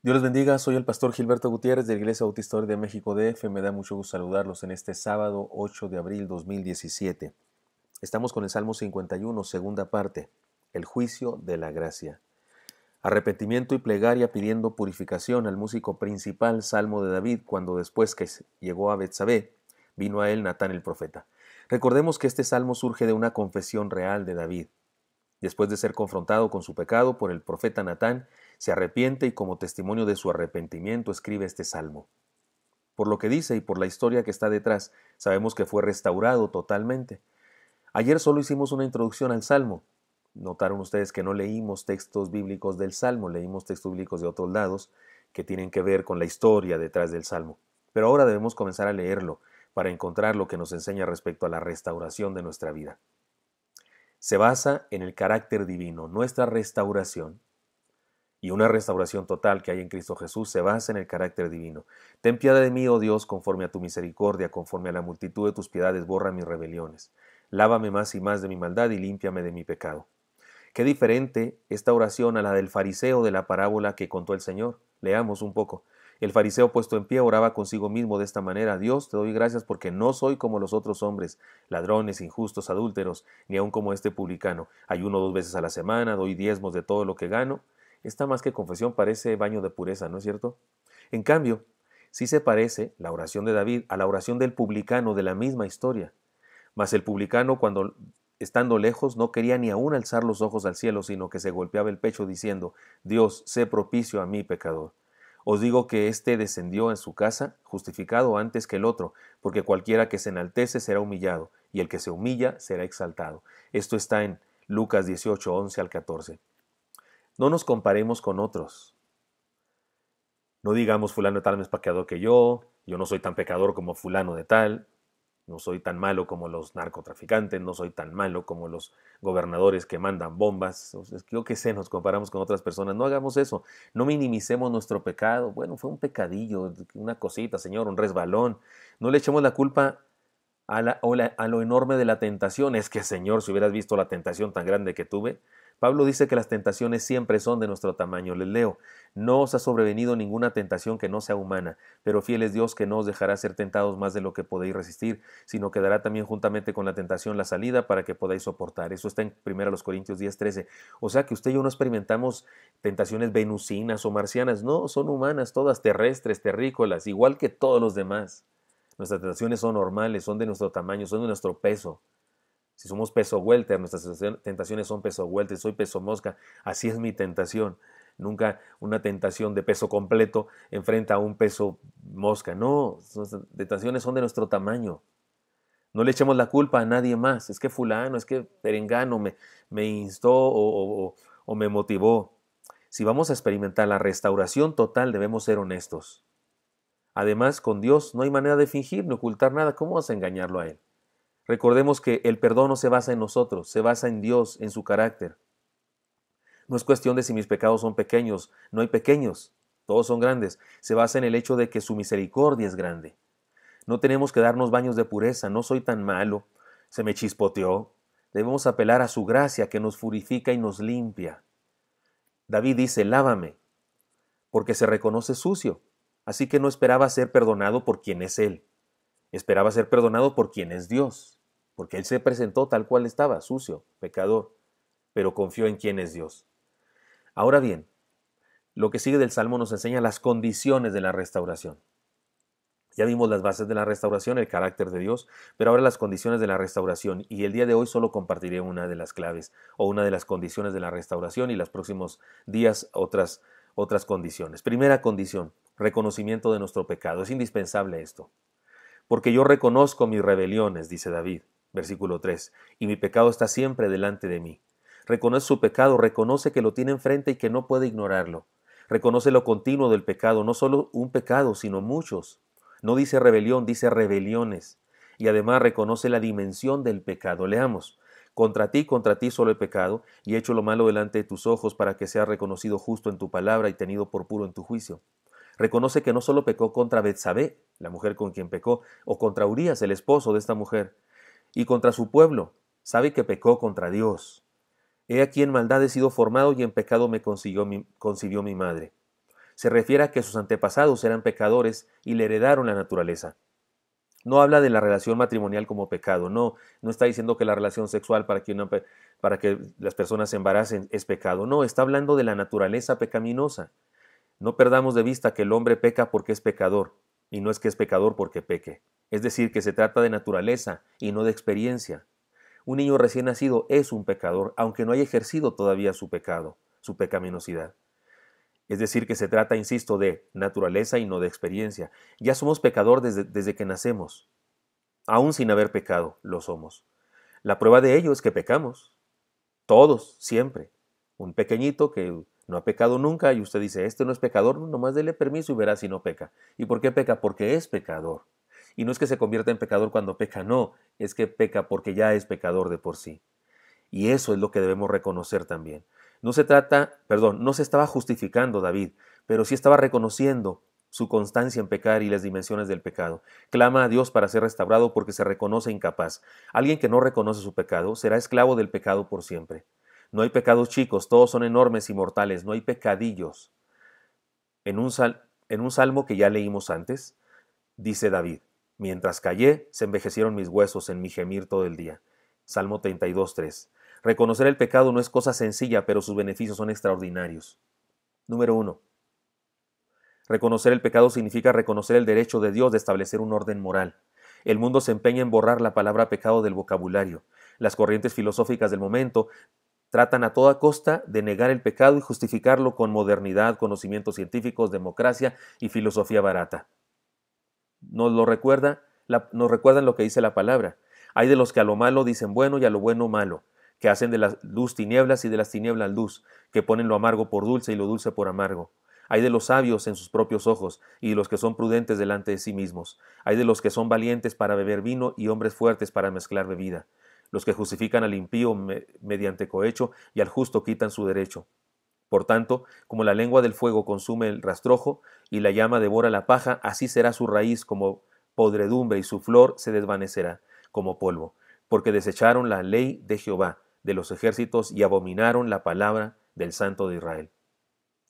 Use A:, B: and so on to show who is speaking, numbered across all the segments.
A: Dios les bendiga, soy el pastor Gilberto Gutiérrez de la Iglesia Bautista de México DF. Me da mucho gusto saludarlos en este sábado 8 de abril 2017. Estamos con el Salmo 51, segunda parte, el juicio de la gracia. Arrepentimiento y plegaria pidiendo purificación al músico principal, Salmo de David, cuando después que llegó a Betsabé, vino a él Natán el profeta. Recordemos que este salmo surge de una confesión real de David. Después de ser confrontado con su pecado por el profeta Natán, se arrepiente y como testimonio de su arrepentimiento escribe este salmo. Por lo que dice y por la historia que está detrás, sabemos que fue restaurado totalmente. Ayer solo hicimos una introducción al salmo. Notaron ustedes que no leímos textos bíblicos del salmo, leímos textos bíblicos de otros lados que tienen que ver con la historia detrás del salmo. Pero ahora debemos comenzar a leerlo para encontrar lo que nos enseña respecto a la restauración de nuestra vida. Se basa en el carácter divino. Nuestra restauración y una restauración total que hay en Cristo Jesús se basa en el carácter divino. Ten piedad de mí, oh Dios, conforme a tu misericordia, conforme a la multitud de tus piedades, borra mis rebeliones. Lávame más y más de mi maldad y límpiame de mi pecado. Qué diferente esta oración a la del fariseo de la parábola que contó el Señor. Leamos un poco. El fariseo puesto en pie oraba consigo mismo de esta manera: Dios, te doy gracias porque no soy como los otros hombres, ladrones, injustos, adúlteros, ni aun como este publicano. Ayuno 2 veces a la semana, doy diezmos de todo lo que gano. Esta más que confesión parece baño de pureza, ¿no es cierto? En cambio, sí se parece la oración de David a la oración del publicano de la misma historia. Mas el publicano, cuando estando lejos, no quería ni aún alzar los ojos al cielo, sino que se golpeaba el pecho diciendo: Dios, sé propicio a mí, pecador. Os digo que éste descendió en su casa justificado antes que el otro, porque cualquiera que se enaltece será humillado, y el que se humilla será exaltado. Esto está en Lucas 18, 11 al 14. No nos comparemos con otros. No digamos fulano de tal es más pecador que yo no soy tan pecador como fulano de tal, no soy tan malo como los narcotraficantes, no soy tan malo como los gobernadores que mandan bombas. Yo qué sé, nos comparamos con otras personas. No hagamos eso. No minimicemos nuestro pecado. Bueno, fue un pecadillo, una cosita, Señor, un resbalón. No le echemos la culpa a lo enorme de la tentación. Es que, Señor, si hubieras visto la tentación tan grande que tuve. Pablo dice que las tentaciones siempre son de nuestro tamaño. Les leo: no os ha sobrevenido ninguna tentación que no sea humana, pero fiel es Dios que no os dejará ser tentados más de lo que podéis resistir, sino que dará también juntamente con la tentación la salida para que podáis soportar. Eso está en 1 Corintios 10:13. O sea que usted y yo no experimentamos tentaciones venusinas o marcianas, no, son humanas, todas terrestres, terrícolas, igual que todos los demás. Nuestras tentaciones son normales, son de nuestro tamaño, son de nuestro peso. Si somos peso welter, nuestras tentaciones son peso welter. Soy peso mosca, así es mi tentación. Nunca una tentación de peso completo enfrenta a un peso mosca. No, nuestras tentaciones son de nuestro tamaño. No le echemos la culpa a nadie más. Es que fulano, es que perengano me instó o me motivó. Si vamos a experimentar la restauración total, debemos ser honestos. Además, con Dios no hay manera de fingir ni ocultar nada. ¿Cómo vas a engañarlo a Él? Recordemos que el perdón no se basa en nosotros, se basa en Dios, en su carácter. No es cuestión de si mis pecados son pequeños, no hay pequeños, todos son grandes. Se basa en el hecho de que su misericordia es grande. No tenemos que darnos baños de pureza: no soy tan malo, se me chispoteó. Debemos apelar a su gracia que nos purifica y nos limpia. David dice: lávame, porque se reconoce sucio. Así que no esperaba ser perdonado por quien es Él. Esperaba ser perdonado por quien es Dios, porque Él se presentó tal cual estaba, sucio, pecador, pero confió en quien es Dios. Ahora bien, lo que sigue del Salmo nos enseña las condiciones de la restauración. Ya vimos las bases de la restauración, el carácter de Dios, pero ahora las condiciones de la restauración. Y el día de hoy solo compartiré una de las claves o una de las condiciones de la restauración, y los próximos días otras condiciones. Primera condición: reconocimiento de nuestro pecado. Es indispensable esto. Porque yo reconozco mis rebeliones, dice David, versículo 3, y mi pecado está siempre delante de mí. Reconoce su pecado, reconoce que lo tiene enfrente y que no puede ignorarlo. Reconoce lo continuo del pecado, no solo un pecado, sino muchos. No dice rebelión, dice rebeliones. Y además reconoce la dimensión del pecado. Leamos: contra ti solo he pecado, y he hecho lo malo delante de tus ojos, para que seas reconocido justo en tu palabra y tenido por puro en tu juicio. Reconoce que no solo pecó contra Betsabé, la mujer con quien pecó, o contra Urías, el esposo de esta mujer, y contra su pueblo. Sabe que pecó contra Dios. He aquí en maldad he sido formado, y en pecado me concibió mi madre. Se refiere a que sus antepasados eran pecadores y le heredaron la naturaleza. No habla de la relación matrimonial como pecado, no está diciendo que la relación sexual para que las personas se embaracen es pecado, no, está hablando de la naturaleza pecaminosa. No perdamos de vista que el hombre peca porque es pecador, y no es que es pecador porque peque. Es decir, que se trata de naturaleza y no de experiencia. Un niño recién nacido es un pecador, aunque no haya ejercido todavía su pecado, su pecaminosidad. Es decir, que se trata, insisto, de naturaleza y no de experiencia. Ya somos pecador desde que nacemos. Aún sin haber pecado, lo somos. La prueba de ello es que pecamos. Todos, siempre. Un pequeñito que no ha pecado nunca y usted dice, este no es pecador, nomás dele permiso y verá si no peca. ¿Y por qué peca? Porque es pecador. Y no es que se convierta en pecador cuando peca, no, es que peca porque ya es pecador de por sí. Y eso es lo que debemos reconocer también. No se estaba justificando David, pero sí estaba reconociendo su constancia en pecar y las dimensiones del pecado. Clama a Dios para ser restaurado porque se reconoce incapaz. Alguien que no reconoce su pecado será esclavo del pecado por siempre. No hay pecados chicos, todos son enormes y mortales, no hay pecadillos. En un salmo que ya leímos antes, dice David, mientras callé, se envejecieron mis huesos en mi gemir todo el día. Salmo 32:3. Reconocer el pecado no es cosa sencilla, pero sus beneficios son extraordinarios. Número 1. Reconocer el pecado significa reconocer el derecho de Dios de establecer un orden moral. El mundo se empeña en borrar la palabra pecado del vocabulario. Las corrientes filosóficas del momento tratan a toda costa de negar el pecado y justificarlo con modernidad, conocimientos científicos, democracia y filosofía barata. Nos recuerdan lo que dice la palabra. Hay de los que a lo malo dicen bueno y a lo bueno malo, que hacen de la luz tinieblas y de las tinieblas luz, que ponen lo amargo por dulce y lo dulce por amargo. Hay de los sabios en sus propios ojos y de los que son prudentes delante de sí mismos. Hay de los que son valientes para beber vino y hombres fuertes para mezclar bebida. Los que justifican al impío mediante cohecho y al justo quitan su derecho. Por tanto, como la lengua del fuego consume el rastrojo y la llama devora la paja, así será su raíz como podredumbre y su flor se desvanecerá como polvo, porque desecharon la ley de Jehová, de los ejércitos, y abominaron la palabra del Santo de Israel.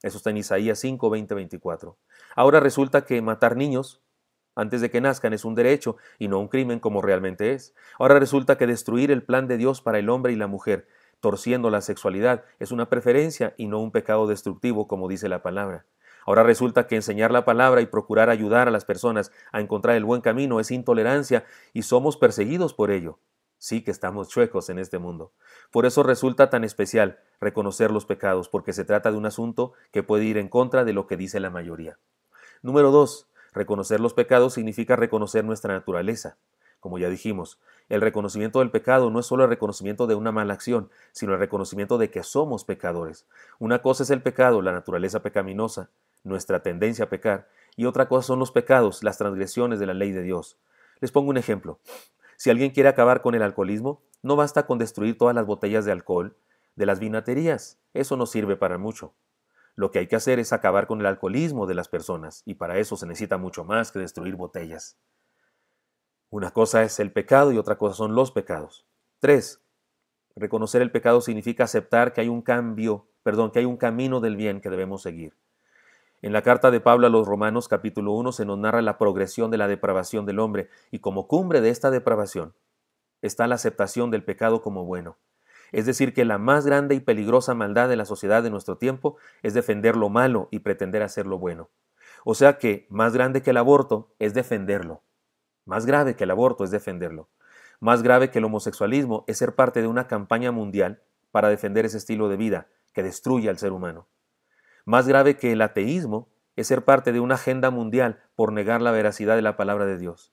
A: Eso está en Isaías 5, 20, 24. Ahora resulta que matar niños antes de que nazcan es un derecho y no un crimen como realmente es. Ahora resulta que destruir el plan de Dios para el hombre y la mujer, torciendo la sexualidad, es una preferencia y no un pecado destructivo como dice la palabra. Ahora resulta que enseñar la palabra y procurar ayudar a las personas a encontrar el buen camino es intolerancia y somos perseguidos por ello. Sí que estamos chuecos en este mundo. Por eso resulta tan especial reconocer los pecados, porque se trata de un asunto que puede ir en contra de lo que dice la mayoría. Número 2. Reconocer los pecados significa reconocer nuestra naturaleza. Como ya dijimos, el reconocimiento del pecado no es solo el reconocimiento de una mala acción, sino el reconocimiento de que somos pecadores. Una cosa es el pecado, la naturaleza pecaminosa, nuestra tendencia a pecar, y otra cosa son los pecados, las transgresiones de la ley de Dios. Les pongo un ejemplo. Si alguien quiere acabar con el alcoholismo, no basta con destruir todas las botellas de alcohol de las vinaterías. Eso no sirve para mucho. Lo que hay que hacer es acabar con el alcoholismo de las personas, y para eso se necesita mucho más que destruir botellas. Una cosa es el pecado y otra cosa son los pecados. 3. Reconocer el pecado significa aceptar que hay un camino del bien que debemos seguir. En la carta de Pablo a los Romanos capítulo 1 se nos narra la progresión de la depravación del hombre, y como cumbre de esta depravación está la aceptación del pecado como bueno. Es decir, que la más grande y peligrosa maldad de la sociedad de nuestro tiempo es defender lo malo y pretender hacer lo bueno. O sea que más grande que el aborto es defenderlo. Más grave que el aborto es defenderlo. Más grave que el homosexualismo es ser parte de una campaña mundial para defender ese estilo de vida que destruye al ser humano. Más grave que el ateísmo es ser parte de una agenda mundial por negar la veracidad de la palabra de Dios.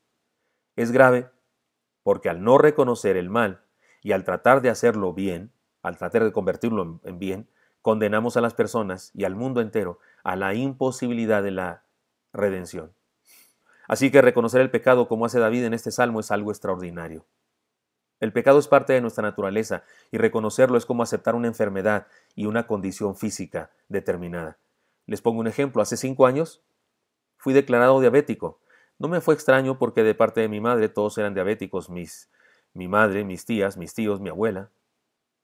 A: Es grave porque al no reconocer el mal y al tratar de hacerlo bien, al tratar de convertirlo en bien, condenamos a las personas y al mundo entero a la imposibilidad de la redención. Así que reconocer el pecado como hace David en este salmo es algo extraordinario. El pecado es parte de nuestra naturaleza y reconocerlo es como aceptar una enfermedad y una condición física determinada. Les pongo un ejemplo. Hace 5 años fui declarado diabético. No me fue extraño porque de parte de mi madre todos eran diabéticos, mi madre, mis tías, mis tíos, mi abuela.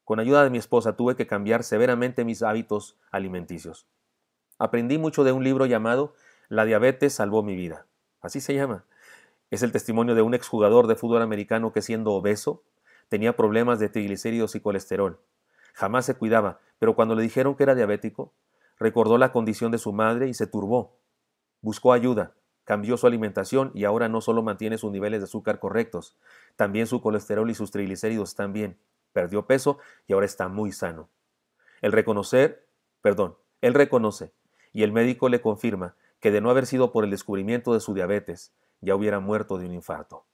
A: Con ayuda de mi esposa tuve que cambiar severamente mis hábitos alimenticios. aprendí mucho de un libro llamado La diabetes salvó mi vida. Así se llama. Es el testimonio de un exjugador de fútbol americano que siendo obeso tenía problemas de triglicéridos y colesterol. Jamás se cuidaba, pero cuando le dijeron que era diabético, recordó la condición de su madre y se turbó. Buscó ayuda, cambió su alimentación y ahora no solo mantiene sus niveles de azúcar correctos, también su colesterol y sus triglicéridos están bien. Perdió peso y ahora está muy sano. Él reconoce y el médico le confirma que de no haber sido por el descubrimiento de su diabetes, ya hubiera muerto de un infarto.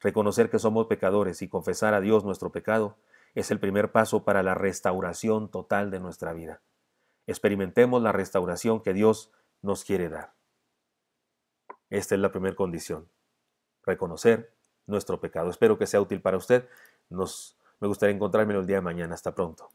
A: Reconocer que somos pecadores y confesar a Dios nuestro pecado es el primer paso para la restauración total de nuestra vida. Experimentemos la restauración que Dios nos quiere dar. Esta es la primera condición, reconocer nuestro pecado. Espero que sea útil para usted. Me gustaría encontrármelo el día de mañana. Hasta pronto.